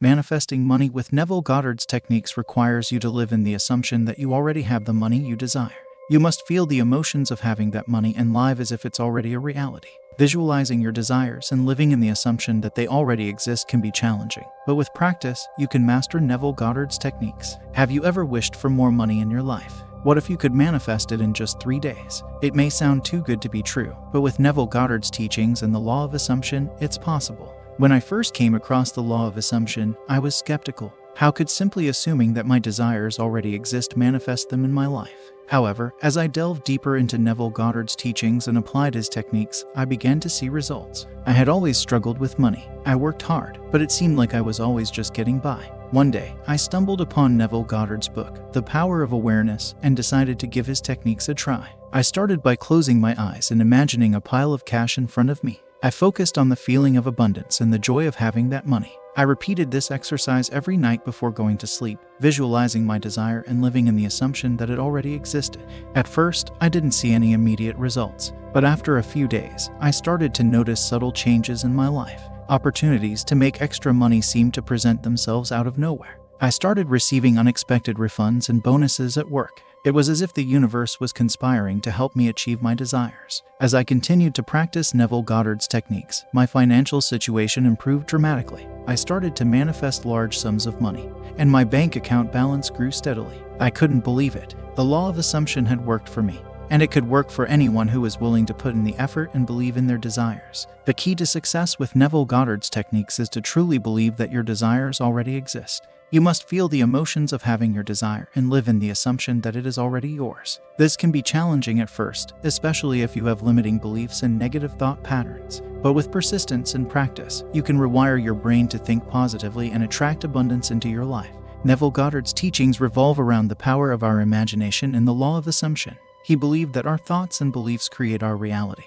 Manifesting money with Neville Goddard's techniques requires you to live in the assumption that you already have the money you desire. You must feel the emotions of having that money and live as if it's already a reality. Visualizing your desires and living in the assumption that they already exist can be challenging, but with practice, you can master Neville Goddard's techniques. Have you ever wished for more money in your life? What if you could manifest it in just 3 days? It may sound too good to be true, but with Neville Goddard's teachings and the law of assumption, it's possible. When I first came across the law of assumption, I was skeptical. How could simply assuming that my desires already exist manifest them in my life? However, as I delved deeper into Neville Goddard's teachings and applied his techniques, I began to see results. I had always struggled with money. I worked hard, but it seemed like I was always just getting by. One day, I stumbled upon Neville Goddard's book, The Power of Awareness, and decided to give his techniques a try. I started by closing my eyes and imagining a pile of cash in front of me. I focused on the feeling of abundance and the joy of having that money. I repeated this exercise every night before going to sleep, visualizing my desire and living in the assumption that it already existed. At first, I didn't see any immediate results, but after a few days, I started to notice subtle changes in my life. Opportunities to make extra money seemed to present themselves out of nowhere. I started receiving unexpected refunds and bonuses at work. It was as if the universe was conspiring to help me achieve my desires. As I continued to practice Neville Goddard's techniques, my financial situation improved dramatically. I started to manifest large sums of money, and my bank account balance grew steadily. I couldn't believe it. The law of assumption had worked for me, and it could work for anyone who is willing to put in the effort and believe in their desires. The key to success with Neville Goddard's techniques is to truly believe that your desires already exist. You must feel the emotions of having your desire and live in the assumption that it is already yours. This can be challenging at first, especially if you have limiting beliefs and negative thought patterns. But with persistence and practice, you can rewire your brain to think positively and attract abundance into your life. Neville Goddard's teachings revolve around the power of our imagination and the law of assumption. He believed that our thoughts and beliefs create our reality,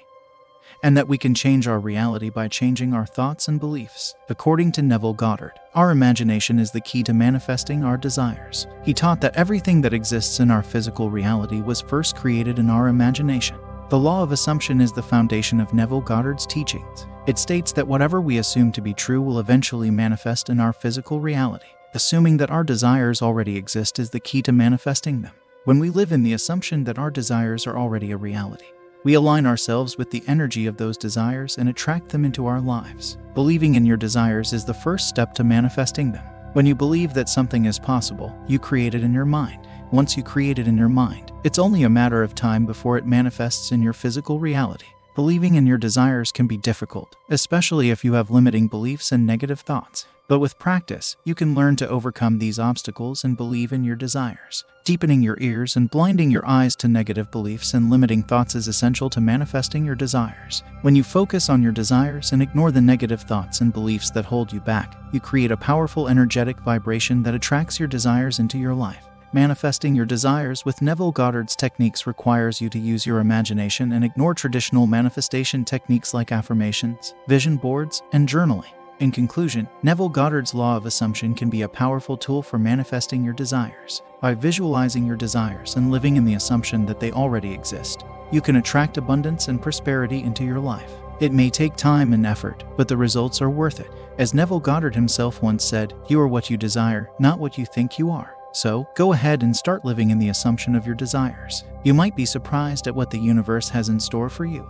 and that we can change our reality by changing our thoughts and beliefs. According to Neville Goddard, our imagination is the key to manifesting our desires. He taught that everything that exists in our physical reality was first created in our imagination. The law of assumption is the foundation of Neville Goddard's teachings. It states that whatever we assume to be true will eventually manifest in our physical reality. Assuming that our desires already exist is the key to manifesting them. When we live in the assumption that our desires are already a reality, we align ourselves with the energy of those desires and attract them into our lives. Believing in your desires is the first step to manifesting them. When you believe that something is possible, you create it in your mind. Once you create it in your mind, it's only a matter of time before it manifests in your physical reality. Believing in your desires can be difficult, especially if you have limiting beliefs and negative thoughts. But with practice, you can learn to overcome these obstacles and believe in your desires. Deepening your ears and blinding your eyes to negative beliefs and limiting thoughts is essential to manifesting your desires. When you focus on your desires and ignore the negative thoughts and beliefs that hold you back, you create a powerful energetic vibration that attracts your desires into your life. Manifesting your desires with Neville Goddard's techniques requires you to use your imagination and ignore traditional manifestation techniques like affirmations, vision boards, and journaling. In conclusion, Neville Goddard's law of assumption can be a powerful tool for manifesting your desires. By visualizing your desires and living in the assumption that they already exist, you can attract abundance and prosperity into your life. It may take time and effort, but the results are worth it. As Neville Goddard himself once said, "You are what you desire, not what you think you are." So, go ahead and start living in the assumption of your desires. You might be surprised at what the universe has in store for you.